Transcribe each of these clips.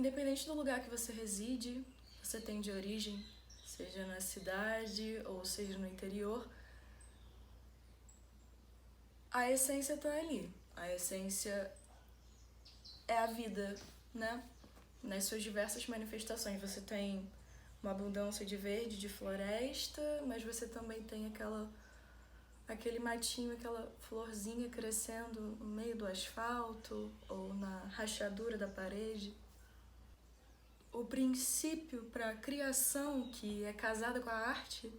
independente do lugar que você reside, você tem de origem, seja na cidade ou seja no interior, a essência tá ali. A essência é a vida, né? Nas suas diversas manifestações. Você tem uma abundância de verde, de floresta, mas você também tem aquele matinho, aquela florzinha crescendo no meio do asfalto ou na rachadura da parede. O princípio para a criação, que é casada com a arte,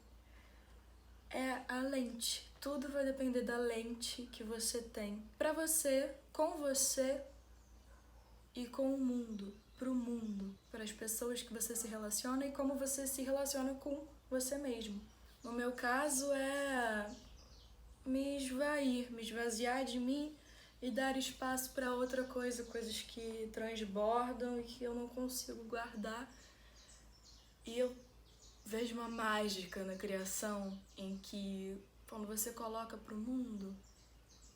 é a lente. Tudo vai depender da lente que você tem para você, com você e com o mundo, para o mundo, para as pessoas que você se relaciona e como você se relaciona com você mesmo. No meu caso é me esvaziar de mim e dar espaço para outra coisa, coisas que transbordam e que eu não consigo guardar. E eu vejo uma mágica na criação em que, quando você coloca para o mundo,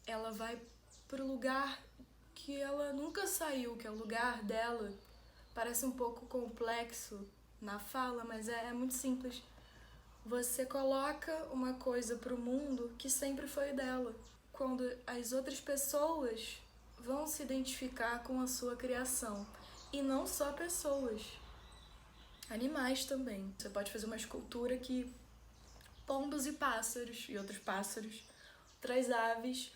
ela vai para o lugar que ela nunca saiu, que é o lugar dela. Parece um pouco complexo na fala, mas é muito simples. Você coloca uma coisa para o mundo que sempre foi dela. Quando as outras pessoas vão se identificar com a sua criação. E não só pessoas, animais também. Você pode fazer uma escultura que pombos e pássaros, e outros pássaros, outras aves,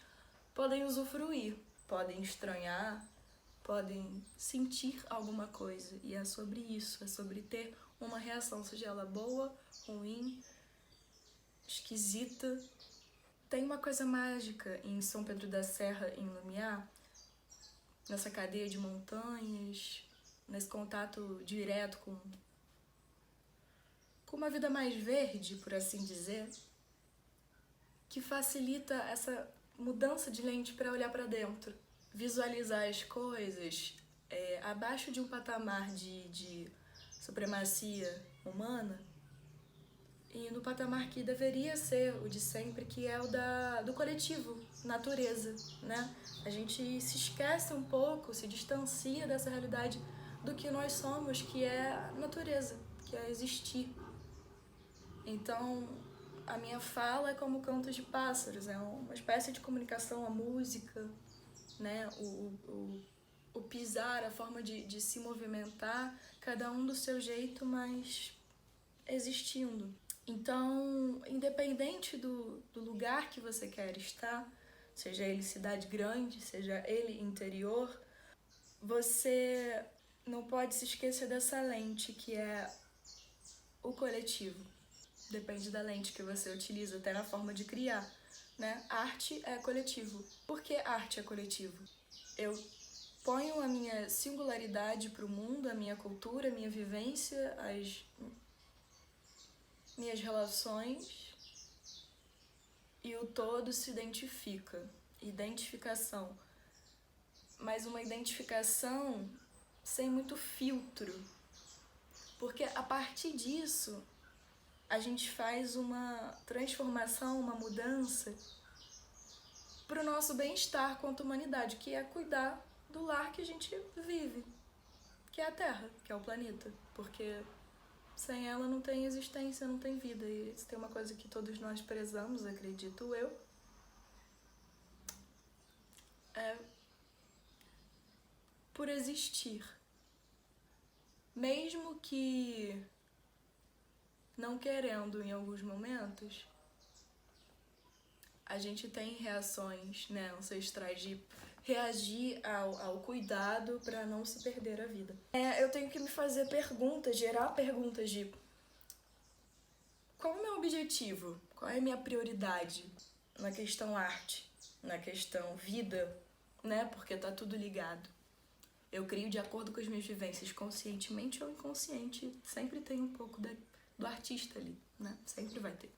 podem usufruir, podem estranhar, podem sentir alguma coisa. E é sobre isso, é sobre ter uma reação, seja ela boa, ruim, esquisita. Tem uma coisa mágica em São Pedro da Serra, em Lumiar, nessa cadeia de montanhas, nesse contato direto com uma vida mais verde, por assim dizer, que facilita essa mudança de lente para olhar para dentro, visualizar as coisas abaixo de um patamar de supremacia humana e no patamar que deveria ser o de sempre, que é o do coletivo, natureza, né? A gente se esquece um pouco, se distancia dessa realidade do que nós somos, que é a natureza, que é existir. Então, a minha fala é como cantos de pássaros, é uma espécie de comunicação, a música, né? O pisar, a forma de se movimentar, cada um do seu jeito, mas existindo. Então, independente do lugar que você quer estar, seja ele cidade grande, seja ele interior, você não pode se esquecer dessa lente que é o coletivo. Depende da lente que você utiliza, até na forma de criar, né? Arte é coletivo. Por que arte é coletivo? Eu ponho a minha singularidade para o mundo, a minha cultura, a minha vivência, as minhas relações, e o todo se identifica. Identificação. Mas uma identificação sem muito filtro. Porque a partir disso, a gente faz uma transformação, uma mudança para o nosso bem-estar quanto humanidade, que é cuidar do lar que a gente vive, que é a Terra, que é o planeta. Porque sem ela não tem existência, não tem vida. E se tem uma coisa que todos nós prezamos, acredito eu, é por existir. Mesmo que não querendo em alguns momentos, a gente tem reações, né, ancestrais de reagir ao cuidado para não se perder a vida. Eu tenho que me fazer perguntas, gerar perguntas de qual é o meu objetivo, qual é a minha prioridade na questão arte, na questão vida, né, porque tá tudo ligado. Eu crio de acordo com as minhas vivências, conscientemente ou inconsciente, sempre tem um pouco do artista ali, né, sempre vai ter.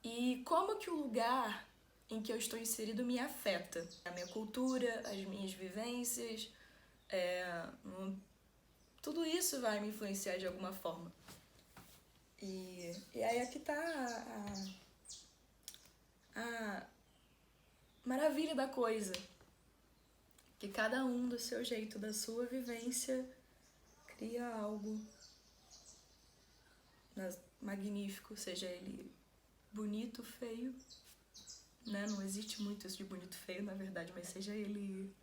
E como que o lugar em que eu estou inserido me afeta? A minha cultura, as minhas vivências, tudo isso vai me influenciar de alguma forma. E aí aqui tá a maravilha da coisa. Que cada um do seu jeito, da sua vivência, cria algo magnífico, seja ele bonito, feio, né? Não existe muito isso de bonito, feio, na verdade, mas seja ele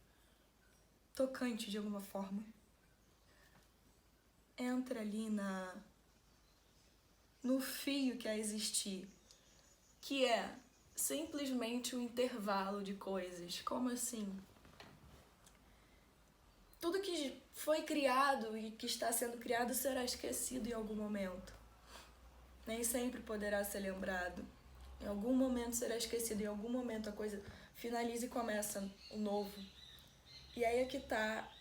tocante de alguma forma. Entra ali no fio que é existir, que é simplesmente um intervalo de coisas. Como assim? Tudo que foi criado e que está sendo criado será esquecido em algum momento. Nem sempre poderá ser lembrado. Em algum momento será esquecido, em algum momento a coisa finaliza e começa o novo. E aí é que tá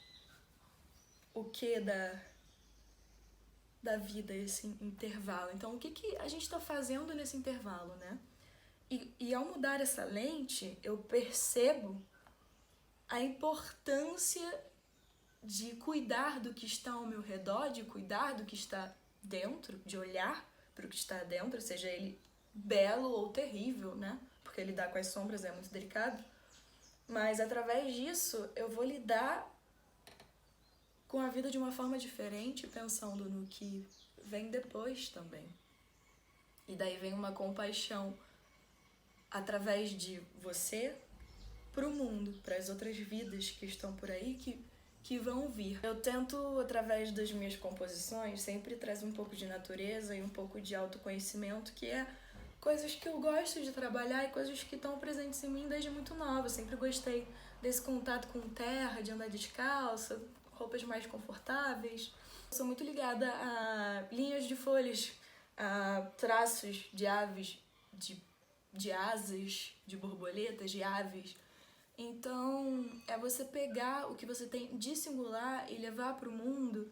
o que da vida, esse intervalo. Então, o que a gente está fazendo nesse intervalo, né? E ao mudar essa lente, eu percebo a importância de cuidar do que está ao meu redor, de cuidar do que está dentro, de olhar para o que está dentro, seja ele belo ou terrível, né? Porque lidar com as sombras é muito delicado. Mas através disso, eu vou lidar com a vida de uma forma diferente, pensando no que vem depois também. E daí vem uma compaixão através de você para o mundo, para as outras vidas que estão por aí, que vão vir. Eu tento, através das minhas composições, sempre trazer um pouco de natureza e um pouco de autoconhecimento, que é coisas que eu gosto de trabalhar e coisas que estão presentes em mim desde muito nova. Eu sempre gostei desse contato com terra, de andar descalça, roupas mais confortáveis. Eu sou muito ligada a linhas de folhas, a traços de aves, de asas, de borboletas, de aves. Então, é você pegar o que você tem de singular e levar para o mundo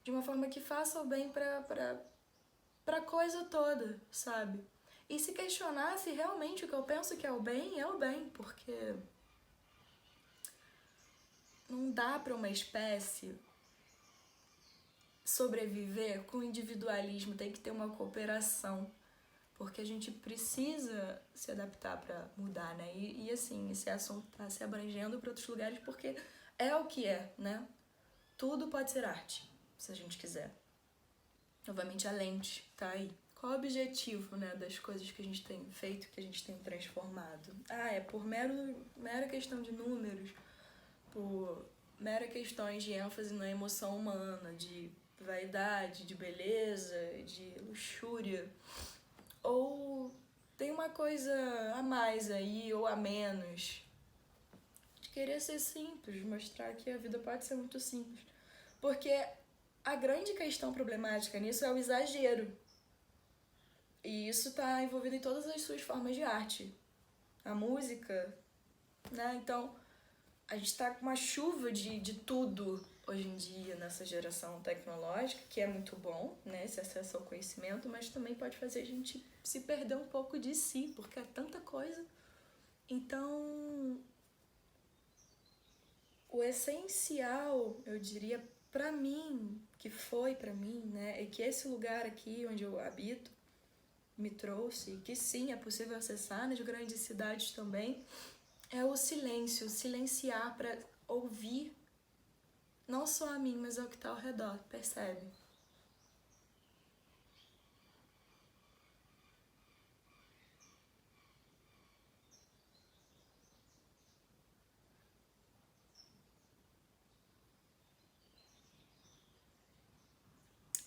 de uma forma que faça o bem pra coisa toda, sabe? E se questionar se realmente o que eu penso que é o bem, porque não dá para uma espécie sobreviver com individualismo, tem que ter uma cooperação, porque a gente precisa se adaptar para mudar, né? E assim, esse assunto tá se abrangendo para outros lugares porque é o que é, né? Tudo pode ser arte, se a gente quiser. Novamente, a lente tá aí. Qual o objetivo, né, das coisas que a gente tem feito, que a gente tem transformado? É por mera questão de números, por mera questões de ênfase na emoção humana, de vaidade, de beleza, de luxúria. Ou tem uma coisa a mais aí, ou a menos, de querer ser simples, mostrar que a vida pode ser muito simples. Porque a grande questão problemática nisso é o exagero. E isso está envolvido em todas as suas formas de arte. A música, né? Então, a gente está com uma chuva de tudo hoje em dia nessa geração tecnológica, que é muito bom, né? Esse acesso ao conhecimento, mas também pode fazer a gente se perder um pouco de si, porque é tanta coisa. Então, o essencial, eu diria, para mim, que foi para mim, né? É que esse lugar aqui onde eu habito me trouxe, que sim, é possível acessar nas grandes cidades também, é o silêncio, silenciar para ouvir não só a mim, mas ao que está ao redor, percebe?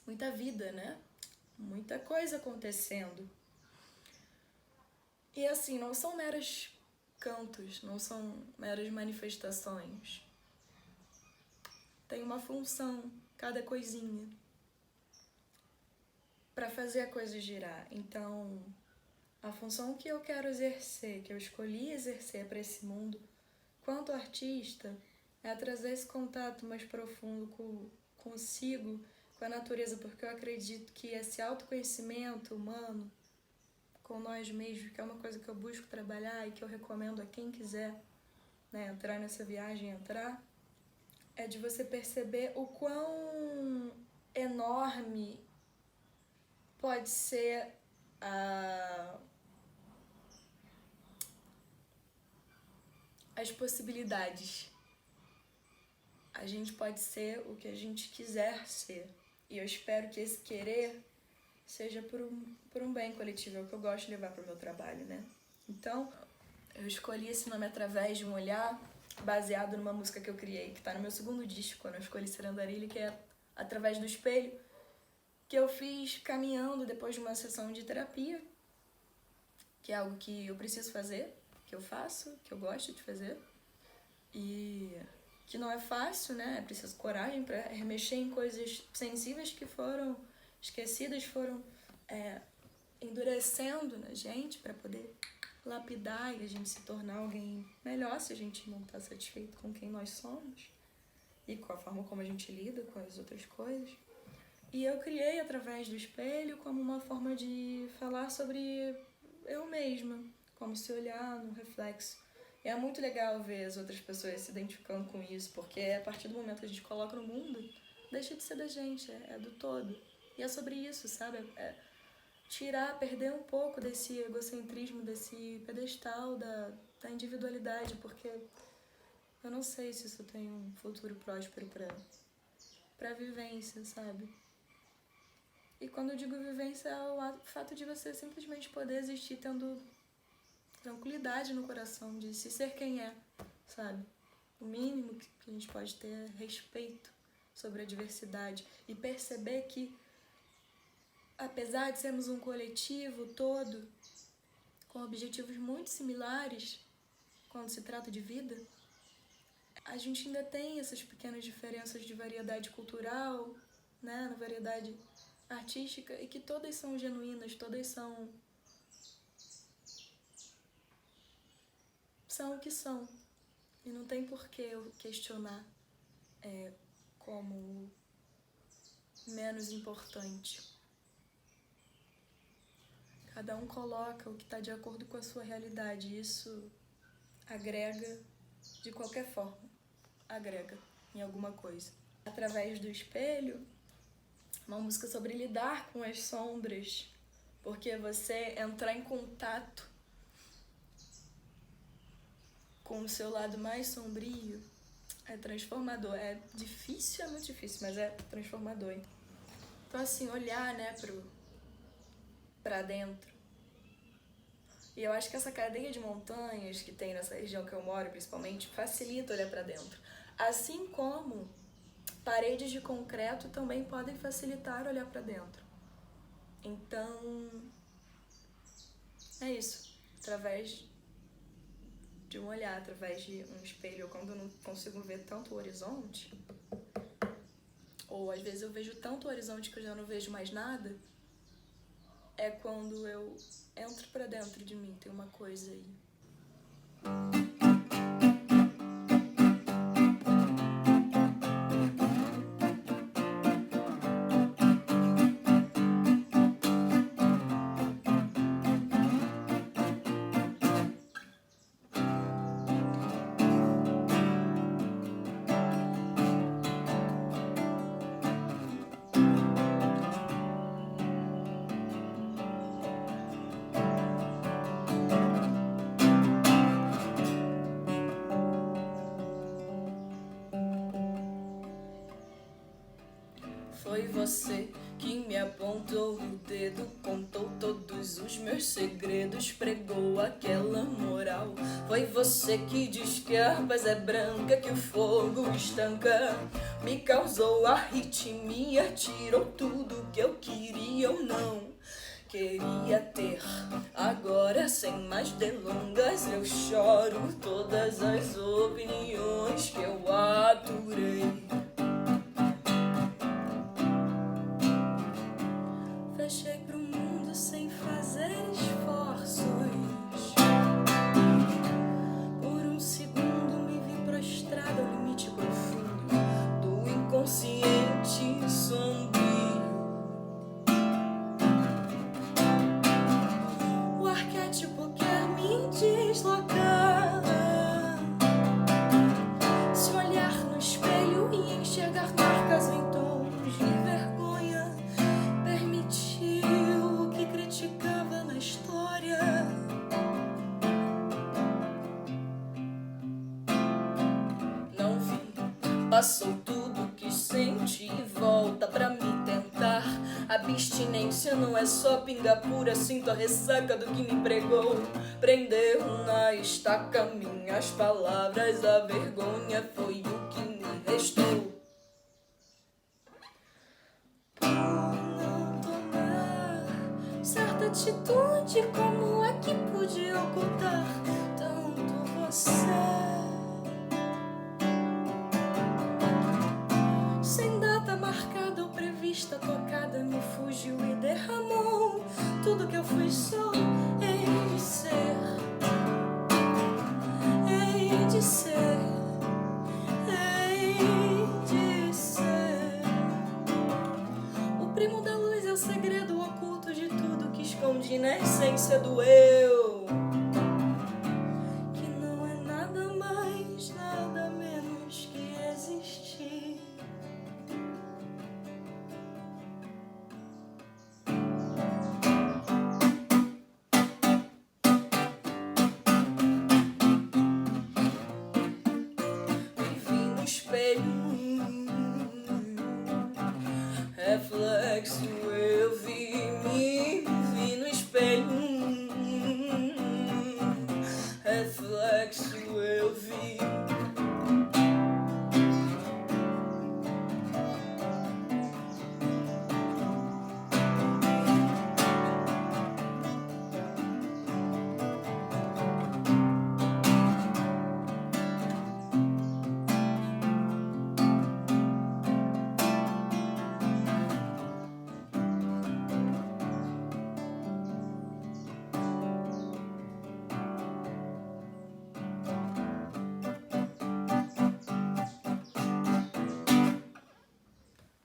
Muita vida, né? Muita coisa acontecendo. E assim, não são meros cantos, não são meras manifestações. Tem uma função, cada coisinha, para fazer a coisa girar. Então, a função que eu quero exercer, que eu escolhi exercer para esse mundo, quanto artista, é trazer esse contato mais profundo consigo, com a natureza, porque eu acredito que esse autoconhecimento humano, com nós mesmos, que é uma coisa que eu busco trabalhar e que eu recomendo a quem quiser, né, entrar nessa viagem, é de você perceber o quão enorme pode ser as possibilidades a gente pode ser o que a gente quiser ser. E eu espero que esse querer seja por um bem coletivo, é o que eu gosto de levar para o meu trabalho, né? Então, eu escolhi esse nome através de um olhar baseado numa música que eu criei, que tá no meu segundo disco, quando eu escolhi Ser Andarilho, que é Através do Espelho, que eu fiz caminhando depois de uma sessão de terapia, que é algo que eu preciso fazer, que eu faço, que eu gosto de fazer, e que não é fácil, né? É preciso coragem para remexer em coisas sensíveis que foram esquecidas, foram endurecendo na gente para poder lapidar e a gente se tornar alguém melhor se a gente não está satisfeito com quem nós somos e com a forma como a gente lida com as outras coisas. E eu criei Através do Espelho como uma forma de falar sobre eu mesma, como se olhar no reflexo. E é muito legal ver as outras pessoas se identificando com isso, porque a partir do momento que a gente coloca no mundo, deixa de ser da gente, é do todo. E é sobre isso, sabe? Perder um pouco desse egocentrismo, desse pedestal da individualidade, porque eu não sei se isso tem um futuro próspero pra vivência, sabe? E quando eu digo vivência, é o fato de você simplesmente poder existir tendo tranquilidade no coração, de se ser quem é, sabe? O mínimo que a gente pode ter é respeito sobre a diversidade e perceber que, apesar de sermos um coletivo todo, com objetivos muito similares, quando se trata de vida, a gente ainda tem essas pequenas diferenças de variedade cultural, né, na variedade artística, e que todas são genuínas, todas são o que são. E não tem por que eu questionar como menos importante. Cada um coloca o que está de acordo com a sua realidade. E isso agrega de qualquer forma. Agrega em alguma coisa. Através do Espelho, uma música sobre lidar com as sombras. Porque você entrar em contato com o seu lado mais sombrio é transformador. É difícil, é muito difícil, mas é transformador. Então, assim, olhar, né, pra dentro. E eu acho que essa cadeia de montanhas que tem nessa região que eu moro, principalmente, facilita olhar pra dentro. Assim como paredes de concreto também podem facilitar olhar pra dentro. Então, é isso. Através de um olhar, através de um espelho, quando eu não consigo ver tanto o horizonte, ou às vezes eu vejo tanto o horizonte que eu já não vejo mais nada, é quando eu entro pra dentro de mim, tem uma coisa aí. Foi você que me apontou o dedo, contou todos os meus segredos, pregou aquela moral. Foi você que diz que a paz é branca, que o fogo estanca. Me causou arritmia, tirou tudo que eu queria ou não queria ter. Agora, sem mais delongas, eu choro todas as opiniões que eu aturei. Fechei pro mundo sem fazer esforços. Por um segundo me vi prostrada ao limite profundo do inconsciente sombrio. O arquétipo quer me deslocar. Se olhar no espelho e enxergar marcas em tons de vergonha, permitiu o que criticava na história. Não vi Passou tudo que sente e volta pra me tentar. Abstinência não é só pinga pura, sinto a ressaca do que me pregou. Prendeu na estaca minhas palavras, a vergonha foi o que me restou. Por não tomar certa atitude, como é que pude ocultar tanto você? Sem data marcada ou prevista, tocada, me fugiu e derramou tudo que eu fui só. Hei de ser, hei de ser, hei de ser. O primo da luz é o segredo oculto de tudo que esconde na essência do eu, que não é nada mais, nada menos que existir. Reflexo eu me vi no espelho. Reflexo eu vi.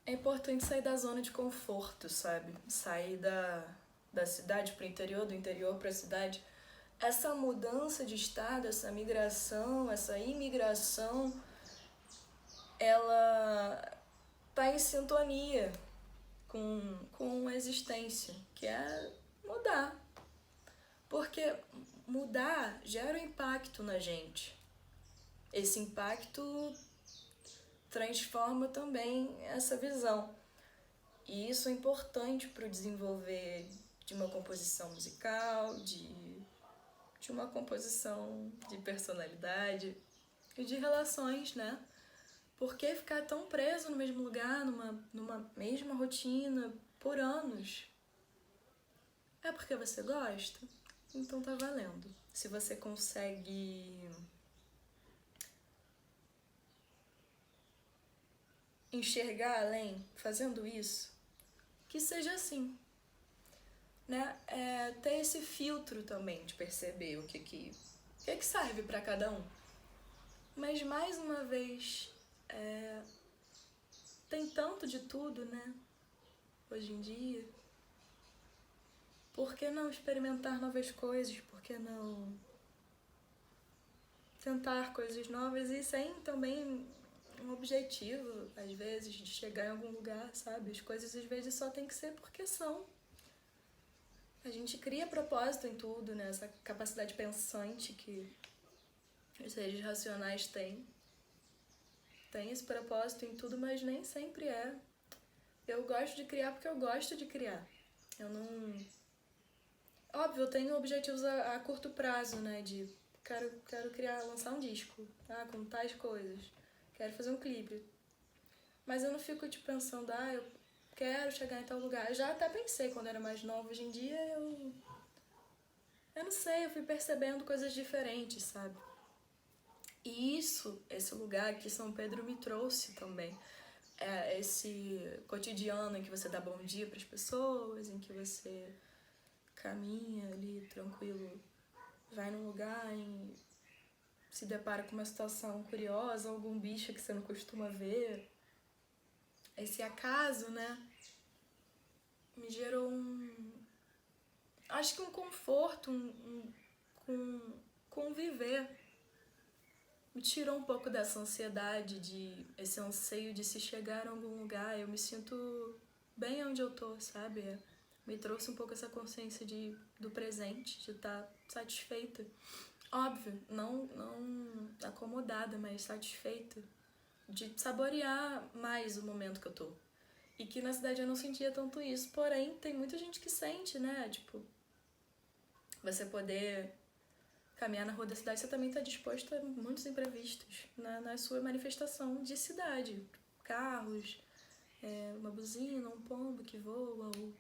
É importante sair da zona de conforto, sabe? Sair da cidade para o interior, do interior para a cidade. Essa mudança de estado, essa migração, essa imigração, ela tá em sintonia com a existência, que é mudar. Porque mudar gera um impacto na gente. Esse impacto transforma também essa visão. E isso é importante para o desenvolver de uma composição musical, de uma composição de personalidade e de relações, né? Por que ficar tão preso no mesmo lugar, numa mesma rotina, por anos? É porque você gosta? Então tá valendo. Se você consegue enxergar além fazendo isso, que seja assim, né? Ter esse filtro também de perceber o que serve para cada um. Mas mais uma vez, tem tanto de tudo, né? Hoje em dia. Por que não experimentar novas coisas? Por que não tentar coisas novas e sem também um objetivo, às vezes, de chegar em algum lugar, sabe? As coisas às vezes só tem que ser porque são. A gente cria propósito em tudo, né? Essa capacidade pensante que os seres racionais têm. Tem esse propósito em tudo, mas nem sempre é. Eu gosto de criar porque eu gosto de criar. Eu não... Óbvio, eu tenho objetivos a curto prazo, né? De quero criar, lançar um disco, com tais coisas. Quero fazer um clipe. Mas eu não fico pensando, eu quero chegar em tal lugar. Eu já até pensei quando era mais nova. Hoje em dia eu não sei, eu fui percebendo coisas diferentes, sabe? E esse lugar que São Pedro me trouxe também. Esse cotidiano em que você dá bom dia para as pessoas, em que você caminha ali tranquilo, vai num lugar e se depara com uma situação curiosa, algum bicho que você não costuma ver. Esse acaso, né, me gerou acho que um conforto, com viver. Me tirou um pouco dessa ansiedade, esse anseio de se chegar a algum lugar. Eu me sinto bem onde eu tô, sabe? Me trouxe um pouco essa consciência do presente, de estar satisfeita. Óbvio, não acomodada, mas satisfeita de saborear mais o momento que eu tô. E que na cidade eu não sentia tanto isso, porém tem muita gente que sente, né? Tipo, você poder caminhar na rua da cidade, você também tá disposto a muitos imprevistos na sua manifestação de cidade. Carros, uma buzina, um pombo que voa, ou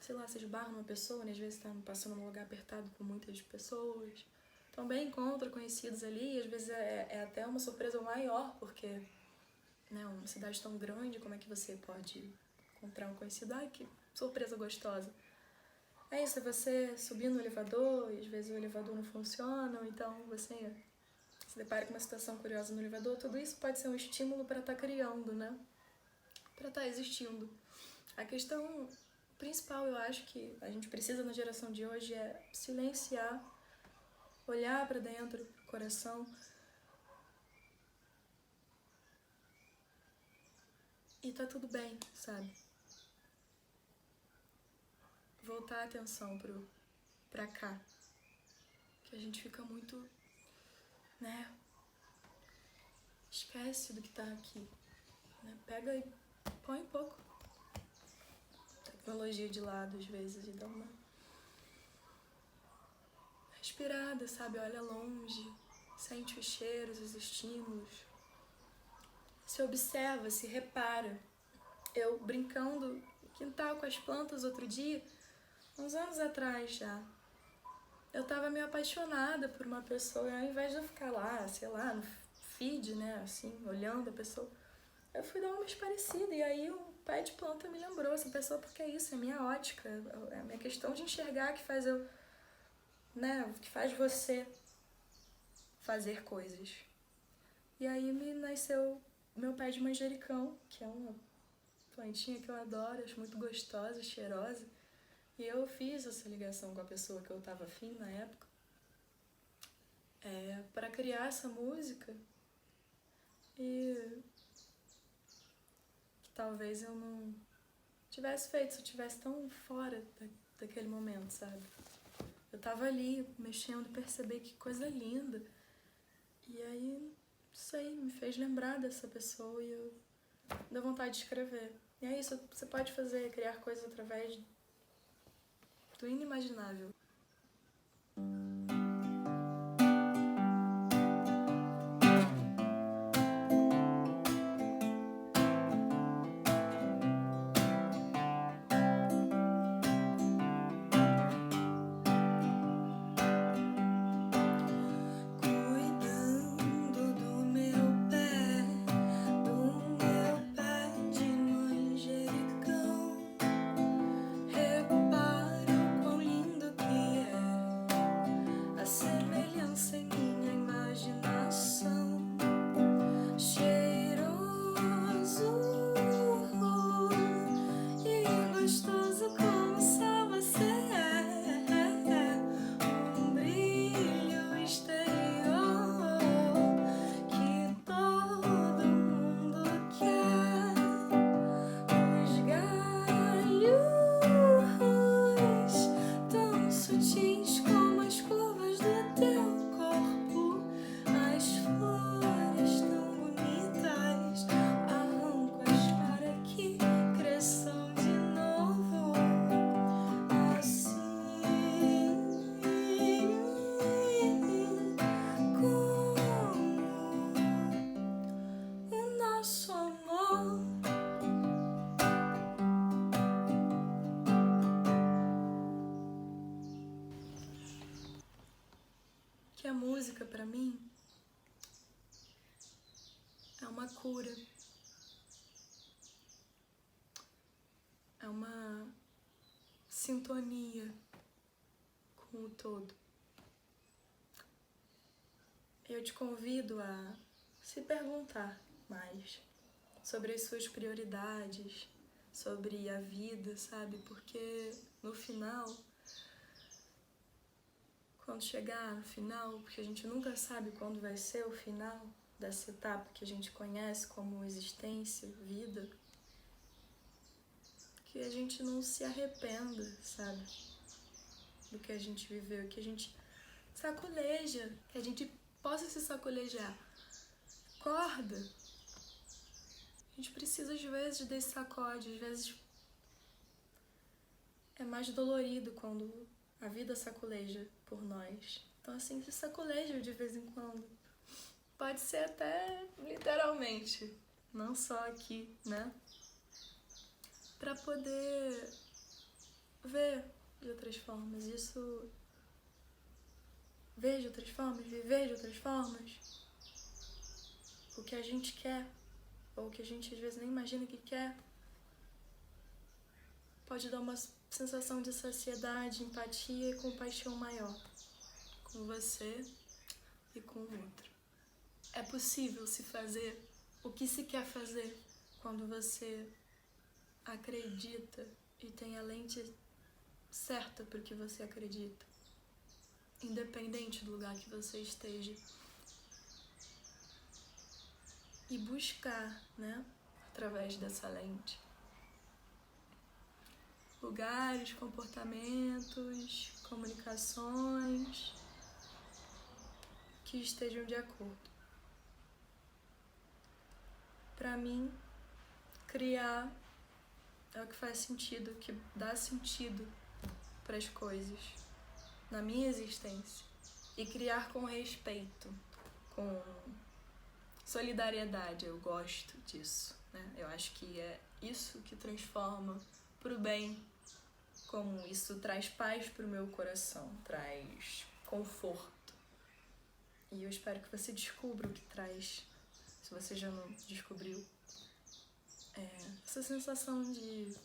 sei lá, você esbarra numa pessoa, né? Às vezes tá passando num lugar apertado com muitas pessoas. Também encontra conhecidos ali, e às vezes é até uma surpresa maior, porque, né, uma cidade tão grande, como é que você pode encontrar um conhecido? Ai, que surpresa gostosa. É isso, é você subir no elevador, e às vezes o elevador não funciona, ou então você se depara com uma situação curiosa no elevador, tudo isso pode ser um estímulo para estar criando, né? Para estar existindo. A questão principal, eu acho que a gente precisa na geração de hoje é silenciar, olhar para dentro, pro coração e tá tudo bem, sabe? Voltar a atenção pra cá, que a gente fica muito, né? Esquece do que tá aqui, né? Pega e põe um pouco tecnologia de lado às vezes e dá uma respirada, sabe? Olha longe, sente os cheiros, os estímulos, se observa, se repara. Eu brincando no quintal com as plantas outro dia, uns anos atrás já, eu tava meio apaixonada por uma pessoa, e ao invés de eu ficar lá, sei lá, no feed, né, assim, olhando a pessoa, eu fui dar uma esparecida, e aí o pé de planta me lembrou essa pessoa, porque é isso, é a minha ótica, é a minha questão de enxergar que faz eu, né, que faz você fazer coisas. E aí me nasceu meu pé de manjericão, que é uma plantinha que eu adoro, acho muito gostosa, cheirosa. E eu fiz essa ligação com a pessoa que eu tava afim na época, para criar essa música, e que talvez eu não tivesse feito se eu estivesse tão fora daquele momento, sabe? Eu tava ali mexendo, percebi que coisa linda. E aí, não sei, me fez lembrar dessa pessoa e eu deu vontade de escrever. E é isso, você pode fazer, criar coisas através do inimaginável. Cuidando do meu pé de manjericão, repara o quão lindo que é a semelhança em minha imaginação. Cheiroso e gostoso como só você é, um brilho exterior que todo mundo quer. Os galhos tão sutis como as curvas do teu corpo, as flores tão bonitas, arranco-as para que cresçam de novo, assim como o nosso amor. Que a música, pra mim, é uma cura, é uma sintonia com o todo. Eu te convido a se perguntar mais sobre as suas prioridades, sobre a vida, sabe? Porque no final, quando chegar no final, porque a gente nunca sabe quando vai ser o final dessa etapa que a gente conhece como existência, vida, que a gente não se arrependa, sabe? Do que a gente viveu, que a gente sacoleja, que a gente possa se sacolejar. Acorda, gente precisa às vezes desse sacode, às vezes é mais dolorido quando a vida sacoleja por nós. Então assim, se sacoleja de vez em quando. Pode ser até literalmente, não só aqui, né? Pra poder ver de outras formas. Isso, ver de outras formas, viver de outras formas. O que a gente quer, ou o que a gente às vezes nem imagina que quer, pode dar uma sensação de saciedade, empatia e compaixão maior com você e com o outro. É possível se fazer o que se quer fazer quando você acredita e tem a lente certa para o que você acredita, independente do lugar que você esteja. E buscar, né, através dessa lente, lugares, comportamentos, comunicações que estejam de acordo. Para mim, criar é o que faz sentido, que dá sentido para as coisas na minha existência. E criar com respeito, com solidariedade, eu gosto disso, né? Eu acho que é isso que transforma pro bem, como isso traz paz pro meu coração, traz conforto. E eu espero que você descubra o que traz, se você já não descobriu, essa sensação de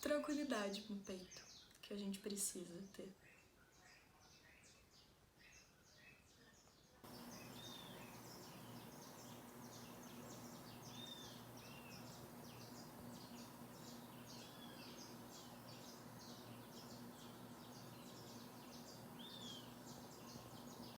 tranquilidade no peito que a gente precisa ter.